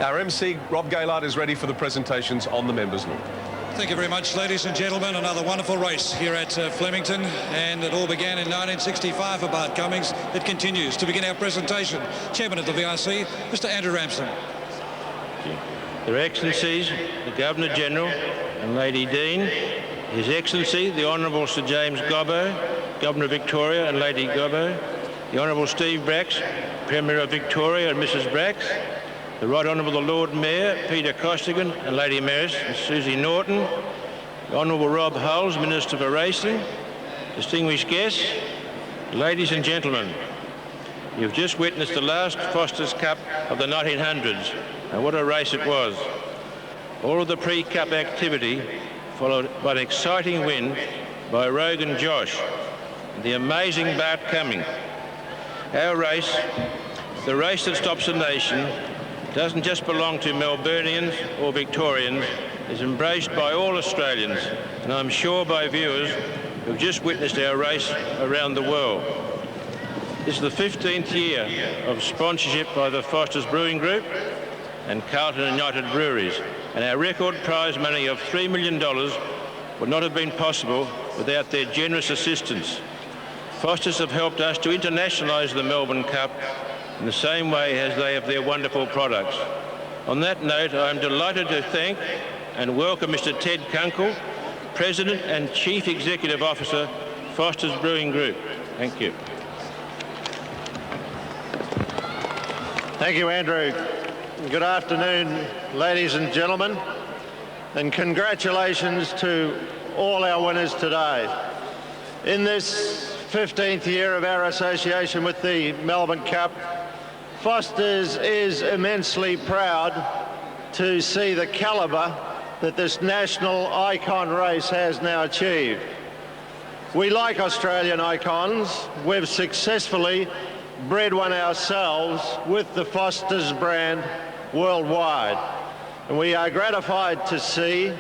Our MC, Rob Gaylard, is ready for the presentations on the members' law. Thank you very much, ladies and gentlemen. Another wonderful race here at Flemington, and it all began in 1965 for Bart Cummings. It continues. To begin our presentation, Chairman of the VRC, Mr. Andrew Ramsden. Your Excellencies, the Governor-General and Lady Dean, His Excellency, the Honourable Sir James Gobbo, Governor of Victoria and Lady Gobbo, the Honourable Steve Bracks, Premier of Victoria and Mrs Bracks, the Right Honourable the Lord Mayor, Peter Costigan and Lady Mayoress, Susie Norton, the Honourable Rob Hulls, Minister for Racing, distinguished guests, ladies and gentlemen, you've just witnessed the last Foster's Cup of the 1900s, and what a race it was. All of the pre-Cup activity followed by an exciting win by Rogan Josh and the amazing Bart Cummings. Our race, the race that stops a nation, doesn't just belong to Melburnians or Victorians. It's embraced by all Australians, and I'm sure by viewers who've just witnessed our race around the world. This is the 15th year of sponsorship by the Foster's Brewing Group and Carlton United Breweries, and our record prize money of $3 million would not have been possible without their generous assistance. Foster's have helped us to internationalise the Melbourne Cup in the same way as they have their wonderful products. On that note, I am delighted to thank and welcome Mr. Ted Kunkel, President and Chief Executive Officer, Foster's Brewing Group. Thank you. Thank you, Andrew. Good afternoon, ladies and gentlemen, and congratulations to all our winners today. In this 15th year of our association with the Melbourne Cup, Foster's is immensely proud to see the calibre that this national icon race has now achieved. We like Australian icons. We've successfully bred one ourselves with the Foster's brand worldwide. And we are gratified to see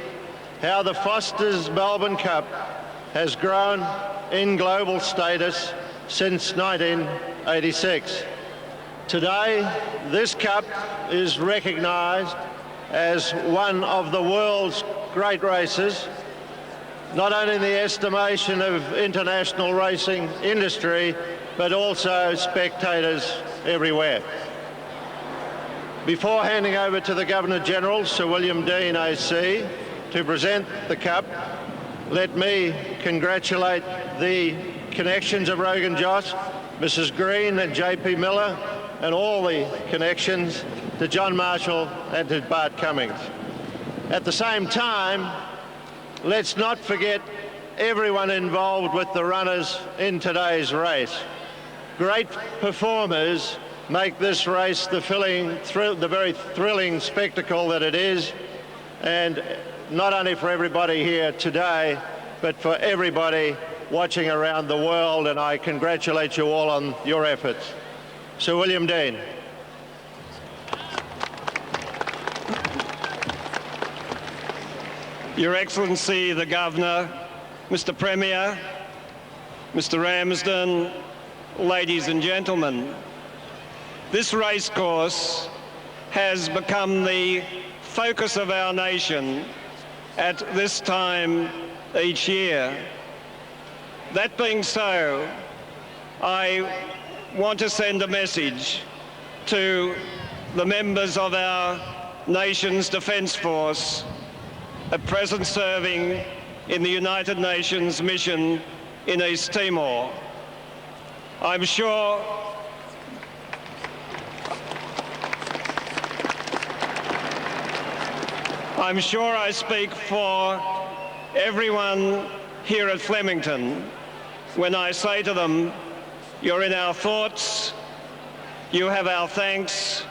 how the Foster's Melbourne Cup has grown in global status since 1986. Today, this cup is recognised as one of the world's great races, not only in the estimation of international racing industry, but also spectators everywhere. Before handing over to the Governor-General, Sir William Dean AC, to present the Cup, let me congratulate the connections of Rogan Josh, Mrs Green and JP Miller, and all the connections to John Marshall and to Bart Cummings. At the same time, let's not forget everyone involved with the runners in today's race. Great performers make this race the very thrilling spectacle that it is, and not only for everybody here today, but for everybody watching around the world, and I congratulate you all on your efforts. Sir William Dean. Your Excellency, the Governor, Mr Premier, Mr Ramsden, ladies and gentlemen, this racecourse has become the focus of our nation at this time each year. That being so, I want to send a message to the members of our nation's Defence Force at present serving in the United Nations mission in East Timor. I'm sure I speak for everyone here at Flemington when I say to them, you're in our thoughts, you have our thanks,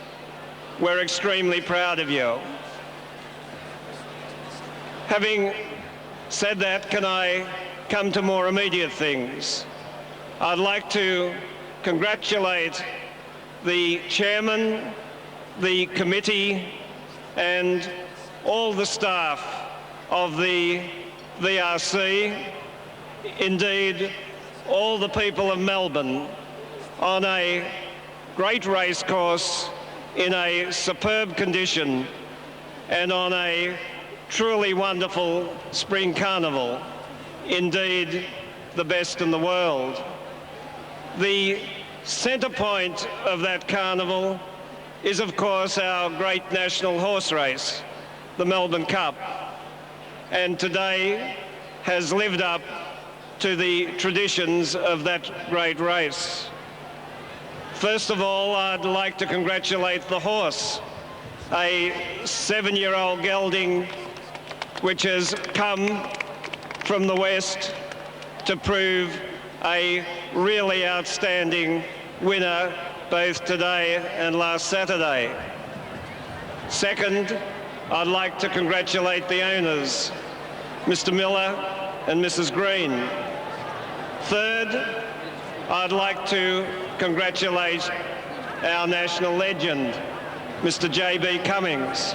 we're extremely proud of you. Having said that, can I come to more immediate things? I'd like to congratulate the chairman, the committee, and all the staff of the VRC, indeed all the people of Melbourne, on a great racecourse in a superb condition and on a truly wonderful spring carnival, indeed the best in the world. The centre point of that carnival is, of course, our great national horse race, the Melbourne Cup, and today has lived up to the traditions of that great race. First of all, I'd like to congratulate the horse, a 7-year-old gelding which has come from the West to prove a really outstanding winner both today and last Saturday. Second, I'd like to congratulate the owners, Mr. Miller and Mrs. Green. Third, I'd like to congratulate our national legend, Mr. J.B. Cummings.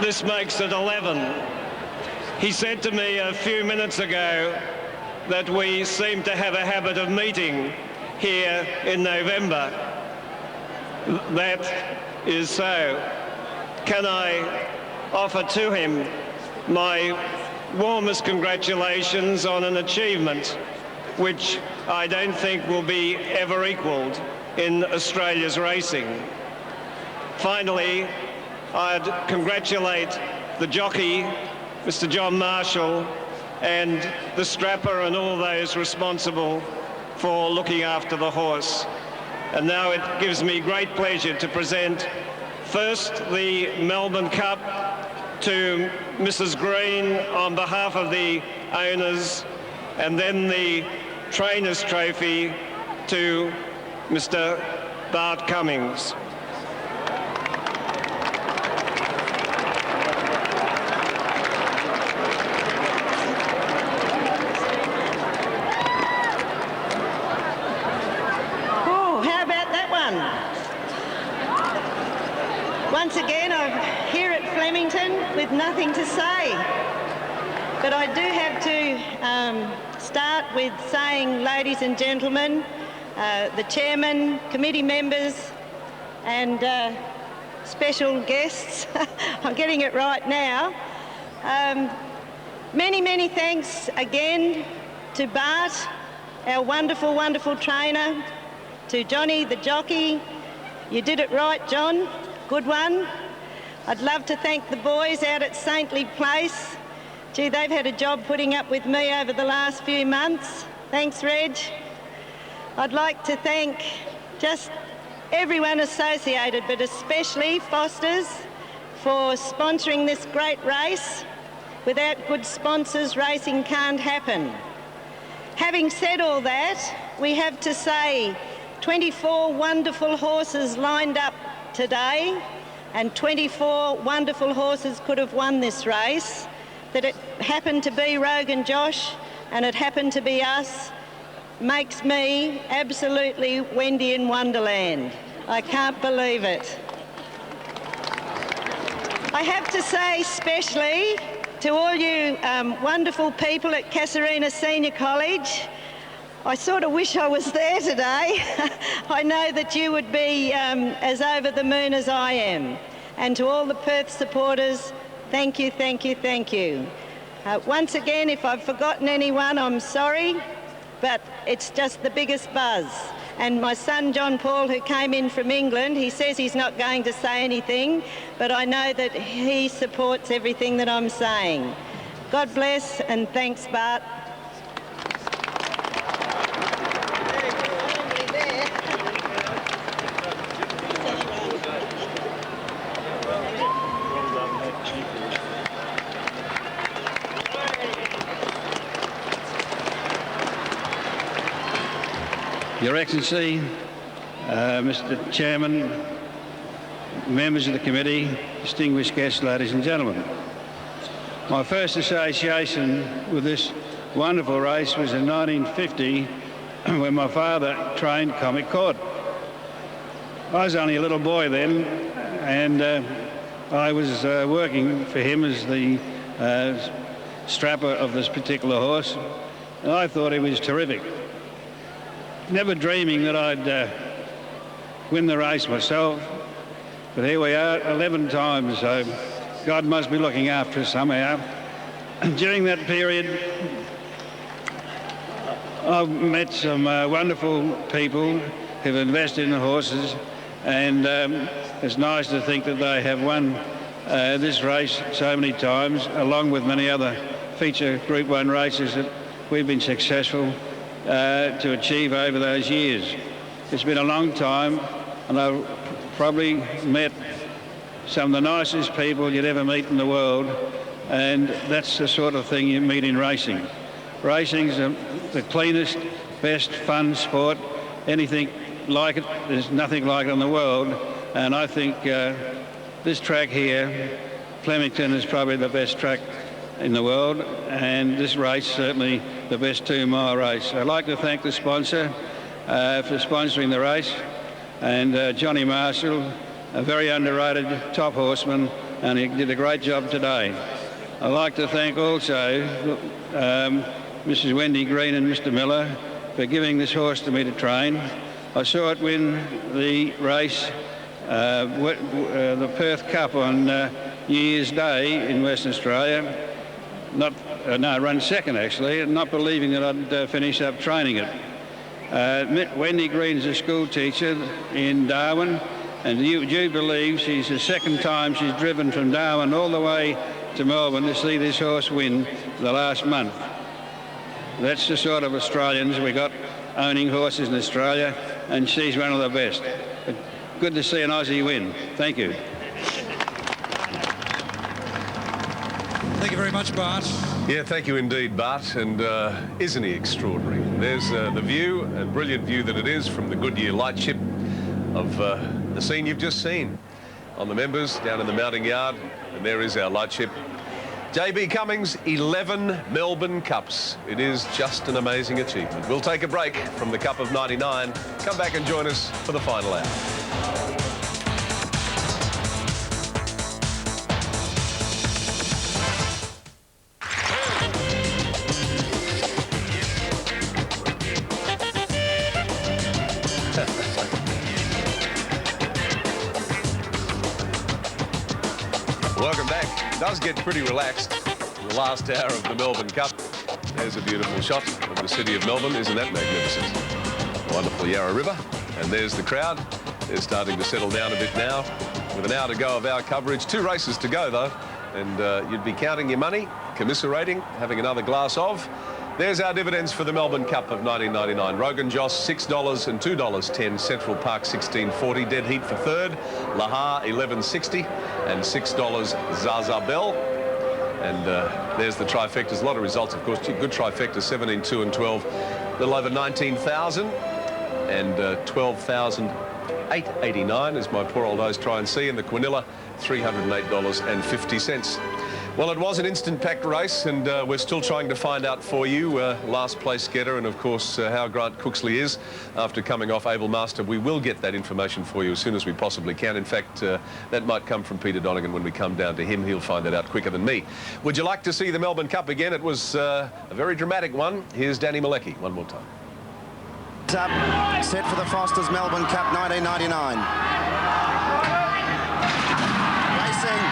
This makes it 11. He said to me a few minutes ago that we seem to have a habit of meeting here in November. That is so. Can I offer to him my warmest congratulations on an achievement which I don't think will be ever equalled in Australia's racing. Finally, I'd congratulate the jockey, Mr. John Marshall, and the strapper and all those responsible for looking after the horse. And now it gives me great pleasure to present first the Melbourne Cup to Mrs. Green on behalf of the owners, and then the Trainers' Trophy to Mr. Bart Cummings. Once again, I'm here at Flemington with nothing to say, but I do have to start with saying, ladies and gentlemen, the chairman, committee members and special guests, I'm getting it right now, many, many thanks again to Bart, our wonderful, wonderful trainer, to Johnny the jockey. You did it right, John. Good one. I'd love to thank the boys out at Saintly Place. Gee, they've had a job putting up with me over the last few months. Thanks, Reg. I'd like to thank just everyone associated, but especially Foster's, for sponsoring this great race. Without good sponsors, racing can't happen. Having said all that, we have to say 24 wonderful horses lined up today, and 24 wonderful horses could have won this race. That it happened to be Rogan Josh and it happened to be us makes me absolutely Wendy in Wonderland. I can't believe it. I have to say especially to all you wonderful people at Casuarina Senior College, I sort of wish I was there today. I know that you would be as over the moon as I am. And to all the Perth supporters, thank you, thank you, thank you. Once again, if I've forgotten anyone, I'm sorry, but it's just the biggest buzz. And my son, John Paul, who came in from England, he says he's not going to say anything, but I know that he supports everything that I'm saying. God bless, and thanks, Bart. Your Excellency, Mr. Chairman, members of the committee, distinguished guests, ladies and gentlemen. My first association with this wonderful race was in 1950 when my father trained Comic Court. I was only a little boy then, and I was working for him as the strapper of this particular horse. and I thought he was terrific. Never dreaming that I'd win the race myself, but here we are 11 times, so God must be looking after us somehow. And during that period, I've met some wonderful people who've invested in the horses, and it's nice to think that they have won this race so many times, along with many other feature Group 1 races that we've been successful to achieve over those years. It's been a long time, and I've probably met some of the nicest people you'd ever meet in the world, and that's the sort of thing you meet in racing. Racing's the cleanest, best fun sport. Anything like it, there's nothing like it in the world, and I think this track here, Flemington, is probably the best track in the world, and this race certainly the best 2-mile race. I'd like to thank the sponsor for sponsoring the race, and Johnny Marshall, a very underrated top horseman, and he did a great job today. I'd like to thank also Mrs. Wendy Green and Mr. Miller for giving this horse to me to train. I saw it win the race, the Perth Cup on New Year's Day in Western Australia. Run second actually, and not believing that I'd finish up training it. Wendy Green's a school teacher in Darwin, and you believe she's the second time she's driven from Darwin all the way to Melbourne to see this horse win the last month. That's the sort of Australians we got owning horses in Australia, and she's one of the best. But good to see an Aussie win. Thank you. Thank you very much, Bart. Yeah, thank you indeed, Bart. And isn't he extraordinary? There's the view, and brilliant view that it is, from the Goodyear lightship of the scene you've just seen on the members down in the mounting yard. And there is our lightship. JB Cummings, 11 Melbourne Cups. It is just an amazing achievement. We'll take a break from the Cup of 99. Come back and join us for the final hour. Welcome back. It does get pretty relaxed in the last hour of the Melbourne Cup. There's a beautiful shot of the city of Melbourne. Isn't that magnificent? Wonderful Yarra River. And there's the crowd. They're starting to settle down a bit now. With an hour to go of our coverage. 2 races to go, though. And you'd be counting your money, commiserating, having another glass of. There's our dividends for the Melbourne Cup of 1999. Rogan Joss, $6 and $2.10. Central Park, $16.40. Dead Heat for third. Lahar, $11.60. And $6 Zaza Bell. And there's the trifectas. A lot of results, of course. Good trifectas, 17, 2 and 12. A little over 19,000. And 12,889, as my poor old host try and see. And the Quinilla, $308.50. Well, it was an instant packed race, and we're still trying to find out for you last place getter, and of course how Grant Cooksley is after coming off Able Master. We will get that information for you as soon as we possibly can. In fact, that might come from Peter Donegan when we come down to him. He'll find that out quicker than me. Would you like to see the Melbourne Cup again? It was a very dramatic one. Here's Danny Malecki one more time. Up, set for the Foster's Melbourne Cup 1999. Racing.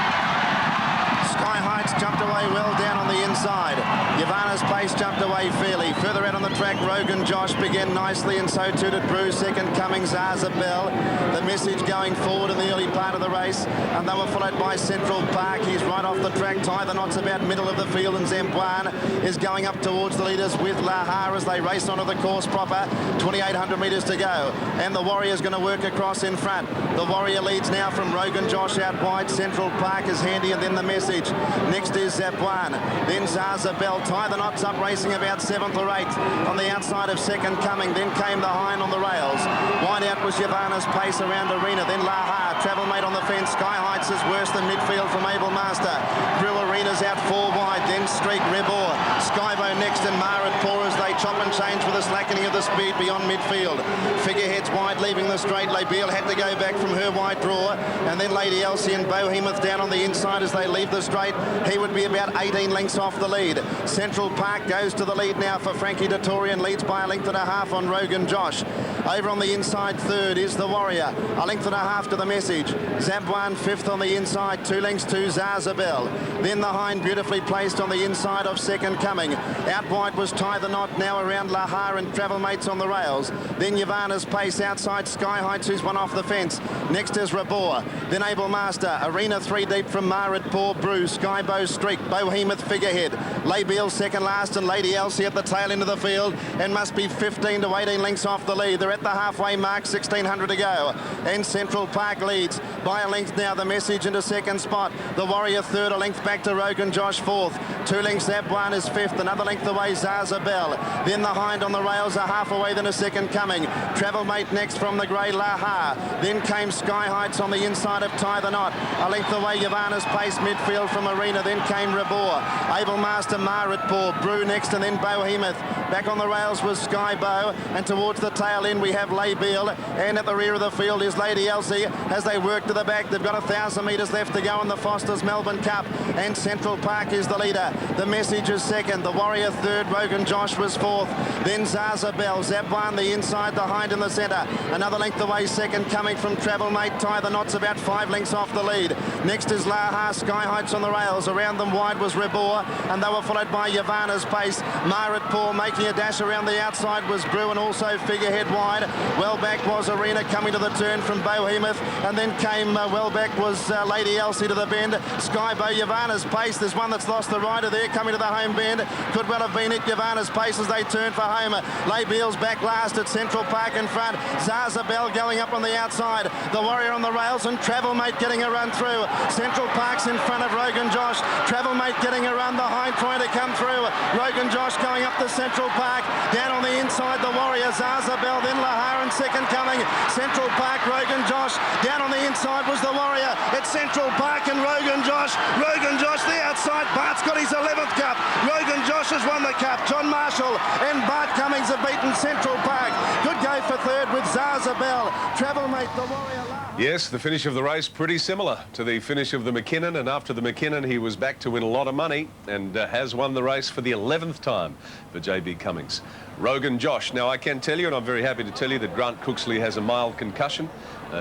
Sky Heights jumped away well down on the inside. Yavana's Pace jumped away fairly. Further out on the track, Rogan Josh began nicely, and so too did Brew. Second coming, Zaza Bell. The message going forward in the early part of the race, and they were followed by Central Park. He's right off the track. Tie the knots about middle of the field, and Zambuan is going up towards the leaders with Lahar as they race onto the course proper. 2,800 metres to go, and the Warrior's going to work across in front. The Warrior leads now from Rogan Josh out wide. Central Park is handy, and then the message. Next is Zambuan, then Zaza Bell. Tie the knots up, racing about 7th or 8th on the outside of second coming. Then came the Hind on the rails. Wide out was Yavana's Pace around Arena. Then Lahar, travel mate on the fence. Sky Heights is worse than midfield from Able Master. Brew Arena's out 4 wide. Then Streak Rebor. Skybo next, and Marat Poor as they chop and change with a slackening of the speed beyond midfield. Figureheads wide, leaving the straight. Labille had to go back from her wide draw. And then Lady Elsie and Bohemoth down on the inside as they leave the straight. He would be about 18 lengths off the lead. Central Park goes to the lead now for Frankie Dettori and leads by a length and a half on Rogan Josh. Over on the inside third is the Warrior, a length and a half to the Message. Zabwan fifth on the inside, 2 lengths to Zazabel. Then the Hind beautifully placed on the inside of Second Coming. Out wide was Tie the Knot, now around Lahar and Travel Mates on the rails. Then Yavana's Pace outside Sky Heights, who's one off the fence. Next is Rabor. Then Able Master, Arena 3 deep from Marit Paw Brew, Skybow Streak, Bohemoth figurehead. Labiel second last and Lady Elsie at the tail end of the field and must be 15 to 18 lengths off the lead. They're at the halfway mark, 1600 to go. And Central Park leads by a length now. The Message into second spot. The Warrior third, a length back to Rogan Josh fourth. 2 lengths Zabwan is fifth, another length away Zazabel. Then the Hind on the rails are half away, then a Second Coming. Travel Mate next from the grey Lahar. Then came Sky Heights on the inside of Tie the Knot. A length away Yavana's Pace midfield from Arena. Then came Rabor. Able Master Marit Paw Brew next, and then Bohemoth. Back on the rails was Skybow, and towards the tail end we have Labiel, and at the rear of the field is Lady Elsie as they work to the back. They've got 1,000 metres left to go in the Foster's Melbourne Cup, and Central Park is the leader. The Message is second, the Warrior third, Rogan Josh was fourth, then Zazabel, Zabwan the inside, the Hind in the centre. Another length away, Second Coming from Travel Mate. Tie the Knot's about 5 lengths off the lead. Next is Lahar, Sky Heights on the rails. Around them wide was Rabor, and they were followed by Yavana's Pace. Marit Paw making a dash around the outside was Brew, and also figurehead wide. Well back was Arena coming to the turn from Bohemoth, and then came well back was Lady Elsie to the bend. Skybow, Yavana's Pace. There's one that's lost the rider there coming to the home bend. Could well have been it. Yavana's Pace as they turn for home. Labiel's back last at Central Park in front. Zazabel going up on the outside. The Warrior on the rails, and Travel Mate getting a run through. Central Park's in front of Rogan Josh. Travel Mate getting a run. The Hind trying to come through. Rogan Josh going up to Central Park. Down on the inside, the Warrior, Zazabel, then Lahar and Second Coming. Central Park, Rogan Josh. Down on the inside was the Warrior. It's Central Park and Rogan Josh. Rogan Josh the outside. Bart's got his 11th cup. Rogan Josh has won the cup. John Marshall and Bart Cummings have beaten Central Park. Good go for third with Zazabel. Travel Mate, the Warrior. Yes, the finish of the race pretty similar to the finish of the McKinnon, and after the McKinnon he was back to win a lot of money and has won the race for the 11th time for JB Cummings. Rogan Josh. Now I can tell you, and I'm very happy to tell you, that Grant Cooksley has a mild concussion.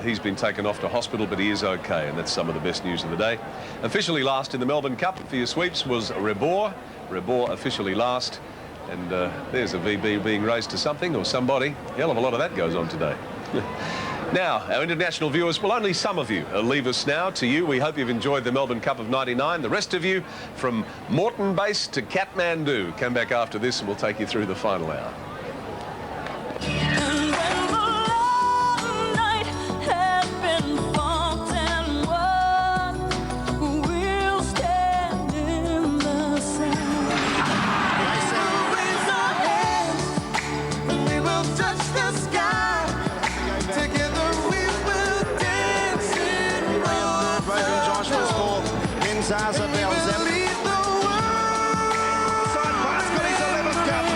He's been taken off to hospital, but he is okay, and that's some of the best news of the day. Officially last in the Melbourne Cup for your sweeps was Rabor. Rabor officially last, and there's a VB being raised to something or somebody. Hell of a lot of that goes on today. Now, our international viewers, well, only some of you leave us now. To you, we hope you've enjoyed the Melbourne Cup of '99. The rest of you, from Moreton Base to Kathmandu, come back after this and we'll take you through the final hour. Zazabel's out. Side pass, got his 11th cup.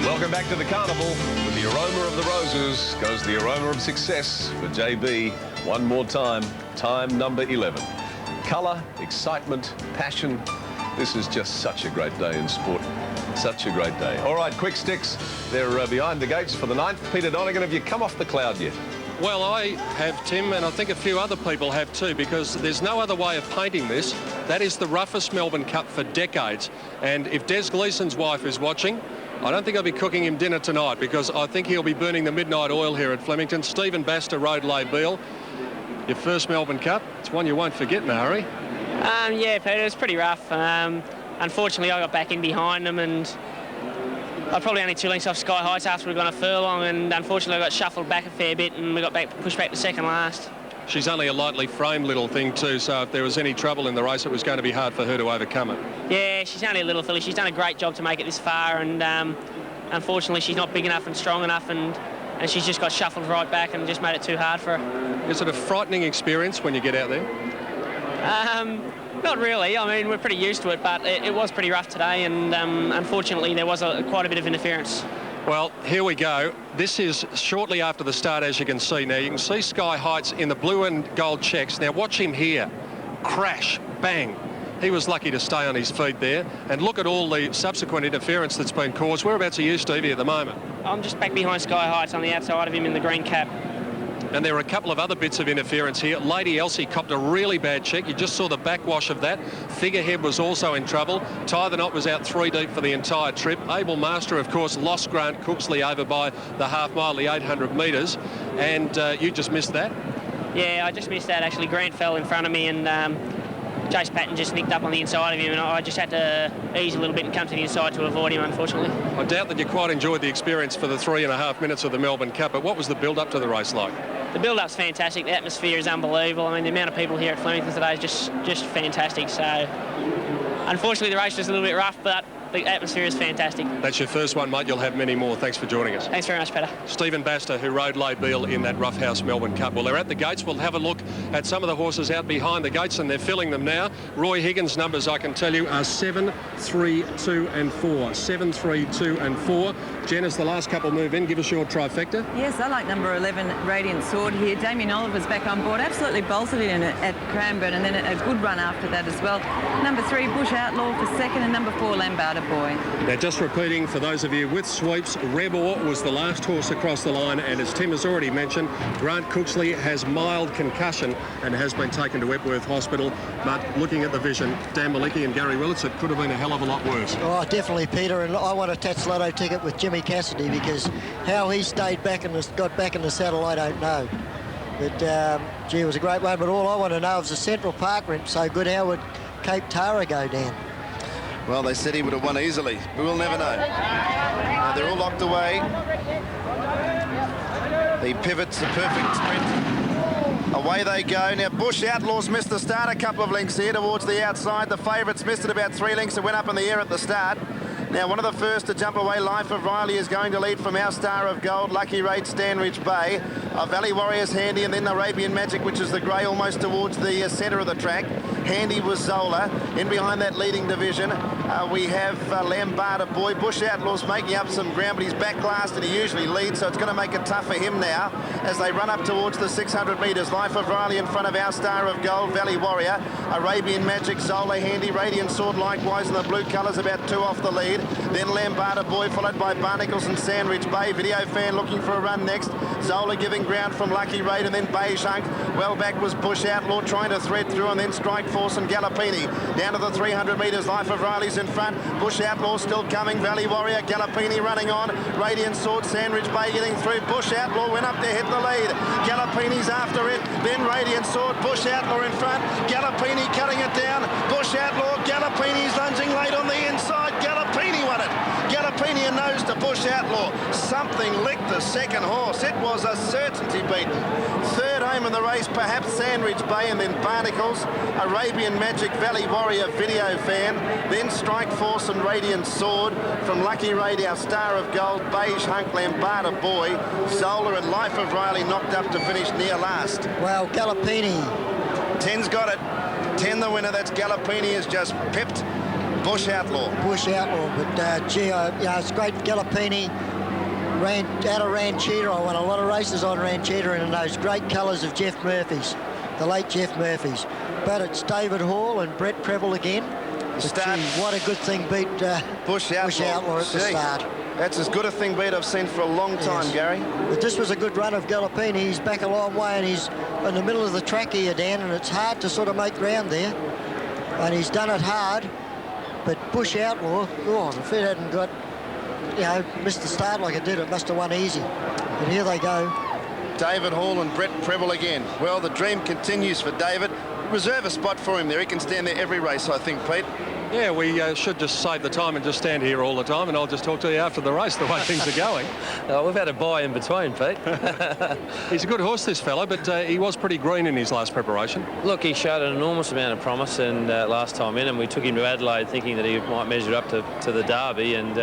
Welcome back to the carnival. With the aroma of the roses goes the aroma of success for JB. One more time, time number 11. Colour, excitement, passion. This is just such a great day in sport. Such a great day. All right, quick sticks. They're behind the gates for the 9th. Peter Donegan, have you come off the cloud yet? Well, I have, Tim, and I think a few other people have too, because there's no other way of painting this. That is the roughest Melbourne Cup for decades. And if Des Gleason's wife is watching, I don't think I'll be cooking him dinner tonight, because I think he'll be burning the midnight oil here at Flemington. Stephen Baster rode Labiel. Your first Melbourne Cup, it's one you won't forget in a hurry. Yeah, Peter, it's pretty rough. Unfortunately, I got back in behind them, and I probably only 2 lengths off Sky Heights after we'd gone a furlong, and unfortunately I got shuffled back a fair bit, and we got pushed back to second last. She's only a lightly framed little thing too, so if there was any trouble in the race, it was going to be hard for her to overcome it. Yeah, she's only a little filly. She's done a great job to make it this far, and unfortunately she's not big enough and strong enough, and she's just got shuffled right back and just made it too hard for her. Is it a frightening experience when you get out there? Not really. I mean, we're pretty used to it, but it was pretty rough today, and unfortunately there was quite a bit of interference. Well, here we go. This is shortly after the start, as you can see. Now, you can see Sky Heights in the blue and gold checks. Now, watch him here. Crash, bang. He was lucky to stay on his feet there. And look at all the subsequent interference that's been caused. Whereabouts are you, Stevie, at the moment? I'm just back behind Sky Heights on the outside of him in the green cap. And there are a couple of other bits of interference here. Lady Elsie copped a really bad check. You just saw the backwash of that. Figurehead was also in trouble. Tie the Knot was out 3 deep for the entire trip. Abel Master, of course, lost Grant Cooksley over by the half mile, the 800 metres. And you just missed that? Yeah, I just missed that, actually. Grant fell in front of me, and Jace Patton just nicked up on the inside of him, and I just had to ease a little bit and come to the inside to avoid him, unfortunately. I doubt that you quite enjoyed the experience for the 3.5 minutes of the Melbourne Cup, but what was the build-up to the race like? The build-up's fantastic. The atmosphere is unbelievable. I mean, the amount of people here at Flemington today is just fantastic. So, unfortunately, the race was a little bit rough, but the atmosphere is fantastic. That's your first one, mate. You'll have many more. Thanks for joining us. Thanks very much, Peter. Stephen Baster, who rode Leigh Beale in that Roughhouse Melbourne Cup. Well, they're at the gates. We'll have a look at some of the horses out behind the gates, and they're filling them now. Roy Higgins' numbers, I can tell you, are 7, 3, 2 and 4. 7, 3, 2 and 4. Jen, as the last couple move in, give us your trifecta. Yes, I like number 11, Radiant Sword here. Damien Oliver's back on board. Absolutely bolted in at Cranbourne, and then a good run after that as well. Number 3, Bush Outlaw for second, and number 4, Lambada Boy. Now, just repeating for those of you with sweeps, Rebor was the last horse across the line, and as Tim has already mentioned, Grant Cooksley has mild concussion and has been taken to Epworth Hospital. But looking at the vision, Dan Malicki and Gary Willits, it could have been a hell of a lot worse. Oh, definitely, Peter, and I want a Tats Lotto ticket with Jimmy Cassidy, because how he stayed back and got back in the saddle, I don't know. But, gee, it was a great one, but all I want to know is the Central Park went so good, how would Cape Tara go, Dan? Well, they said he would have won easily, but we'll never know. Now they're all locked away. The pivot's a perfect sprint. Away they go. Now Bush Outlaws missed the start a couple of lengths here towards the outside. The favourites missed it about 3 lengths. It went up in the air at the start. Now, one of the first to jump away, Life of Riley, is going to lead from Our Star of Gold, Lucky Rate, Stanridge Bay. Valley Warriors Handy, and then Arabian Magic, which is the grey almost towards the centre of the track. Handy was Zola. In behind that leading division, we have Lambada Boy. Bush Outlaws making up some ground, but he's back last, and he usually leads, so it's going to make it tough for him now as they run up towards the 600 metres. Life of Riley in front of Our Star of Gold, Valley Warrior. Arabian Magic, Zola, Handy, Radiant Sword likewise in the blue colours, about 2 off the lead. Then Lambada Boy, followed by Barnacles and Sandridge Bay. Video Fan looking for a run next. Zola giving ground from Lucky Raid, and then Beige Hunk. Well back was Bush Outlaw trying to thread through, and then Strike Force and Gallopini. Down to the 300 metres, Life of Riley's in front. Bush Outlaw still coming. Valley Warrior, Gallopini running on. Radiant Sword, Sandridge Bay getting through. Bush Outlaw went up to hit the lead. Gallopini's after it. Then Radiant Sword, Bush Outlaw in front. Gallopini cutting it down. Bush Outlaw, Gallopini's lunging late on the inside. Gallopini won it. Gallopini a nose to Bush Outlaw. Something licked the second horse. It was a certainty beaten. Third home in the race, perhaps Sandridge Bay, and then Barnacles, Arabian Magic, Valley Warrior, Video Fan, then Strike Force and Radiant Sword. From Lucky Raid, Our Star of Gold, Beige Hunk, Lambada Boy, Zola and Life of Riley knocked up to finish near last. Well, Gallopini. 10's got it. 10 the winner. That's Gallopini has just pipped Bush Outlaw. Bush Outlaw, but gee, it's great. Gallopini ran out of Ranchita. I won a lot of races on Ranchita in those great colours of Jeff Murphy's, the late Jeff Murphy's. But it's David Hall and Brett Preble again. Start. Gee, what a good thing beat Bush Outlaw at the start. That's as good a thing beat I've seen for a long time, Gary. But this was a good run of Gallopini. He's back a long way, and he's in the middle of the track here, Dan, and it's hard to sort of make ground there. And he's done it hard. But Bush Outlaw, if it hadn't got, missed the start like it did, it must have won easy. But here they go. David Hall and Brett Preble again. Well, the dream continues for David. Reserve a spot for him there. He can stand there every race, I think, Pete. Yeah, we should just save the time and just stand here all the time, and I'll just talk to you after the race, the way things are going. We've had a buy in between, Pete. He's a good horse, this fella, but he was pretty green in his last preparation. Look, he showed an enormous amount of promise and last time in, and we took him to Adelaide thinking that he might measure up to the Derby, and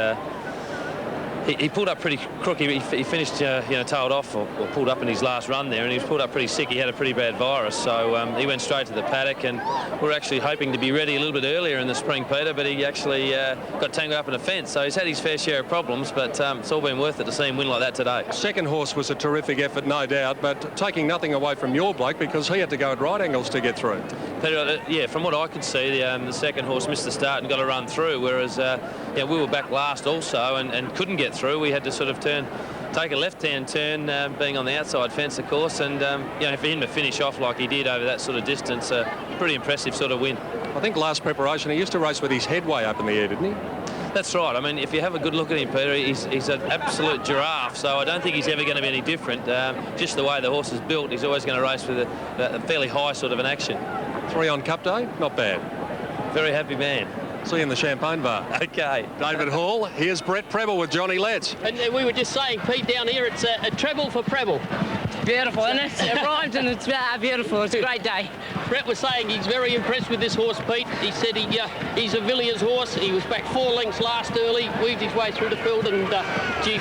he pulled up pretty crooked. He finished, tailed off or pulled up in his last run there, and he was pulled up pretty sick. He had a pretty bad virus, so he went straight to the paddock, and we're actually hoping to be ready a little bit earlier in the spring, Peter, but he actually got tangled up in a fence, so he's had his fair share of problems, but it's all been worth it to see him win like that today. Second horse was a terrific effort, no doubt, but taking nothing away from your bloke because he had to go at right angles to get through. Peter, yeah, from what I could see, the second horse missed the start and got a run through, whereas we were back last also and couldn't get through. We had to sort of take a left-hand turn, being on the outside fence, of course, and for him to finish off like he did over that sort of distance, pretty impressive sort of win. I think last preparation he used to race with his head way up in the air, didn't he? That's right. I mean, if you have a good look at him, Peter, he's an absolute giraffe, so I don't think he's ever going to be any different. Just the way the horse is built, he's always going to race with a fairly high sort of an action. 3 on Cup Day, not bad. Very happy man. See you in the champagne bar. Okay. David Hall, here's Brett Preble with Johnny Letts. And we were just saying, Pete, down here, it's a treble for Preble. Beautiful, isn't it? It rhymes and it's beautiful. It's a great day. Brett was saying he's very impressed with this horse, Pete. He said he's a Villiers horse. He was back 4 lengths last early, weaved his way through the field, and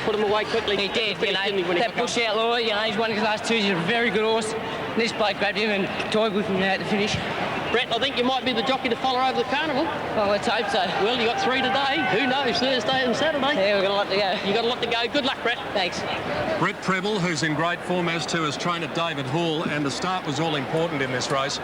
put him away quickly. He did, that Bush Outlaw, he's won his last 2. He's a very good horse. And this bloke grabbed him and toyed with him out to finish. Brett, I think you might be the jockey to follow over the carnival. Well, let's hope so. Well, you got 3 today. Who knows, Thursday and Saturday. Yeah, we've got a lot to go. You got a lot to go. Good luck, Brett. Thanks. Brett Preble, who's in great form, as to his trainer David Hall, and the start was all important in this race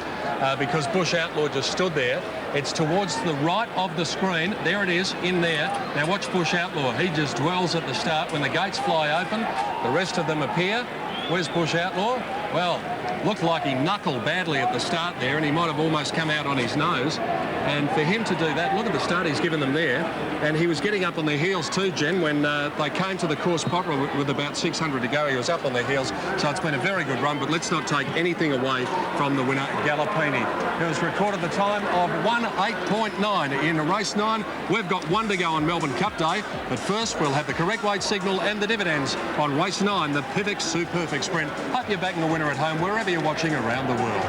because Bush Outlaw just stood there. It's towards the right of the screen. There it is, in there. Now watch Bush Outlaw. He just dwells at the start. When the gates fly open, the rest of them appear. Where's Bush Outlaw? Well, looked like he knuckled badly at the start there, and he might have almost come out on his nose. And for him to do that, look at the start he's given them there. And he was getting up on their heels too, Jen, when they came to the course proper with about 600 to go. He was up on their heels, so it's been a very good run. But let's not take anything away from the winner, Gallopini, who has recorded the time of 1:08.9 in race 9. We've got 1 to go on Melbourne Cup Day. But first, we'll have the correct weight signal and the dividends on race 9, the Pivx Superfect Sprint. Hope you're backing the winner at home, wherever you're watching around the world.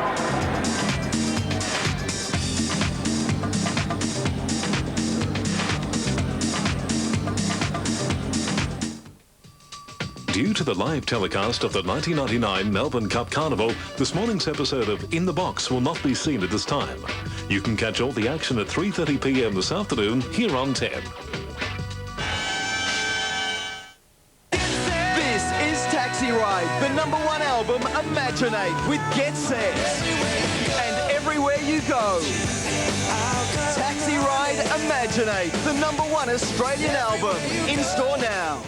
Due to the live telecast of the 1999 Melbourne Cup Carnival, this morning's episode of In the Box will not be seen at this time. You can catch all the action at 3:30 p.m. this afternoon here on 10. This is Taxi Ride, the #1 album, Imaginate, with Get Set. And everywhere you go. Taxi Ride, Imaginate, the #1 Australian album. In store now.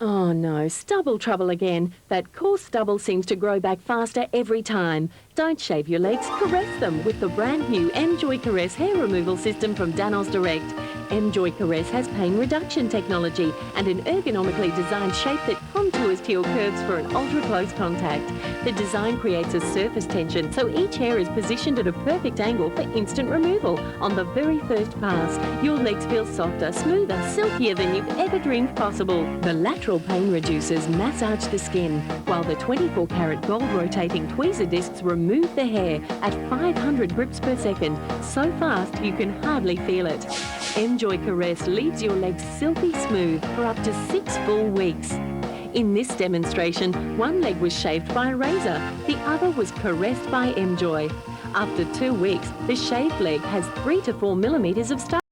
Oh no, stubble trouble again. That coarse stubble seems to grow back faster every time. Don't shave your legs, caress them with the brand new Enjoy Caress hair removal system from Danos Direct. Enjoy Caress has pain reduction technology and an ergonomically designed shape that contours to your curves for an ultra-close contact. The design creates a surface tension, so each hair is positioned at a perfect angle for instant removal. On the very first pass, your legs feel softer, smoother, silkier than you've ever dreamed possible. The lateral pain reducers massage the skin, while the 24-karat gold rotating tweezer discs remove the hair at 500 grips per second, so fast you can hardly feel it. Enjoy Caress leaves your legs silky smooth for up to 6 full weeks. In this demonstration, one leg was shaved by a razor, the other was caressed by Enjoy. After 2 weeks, the shaved leg has 3 to 4 millimetres of stubble.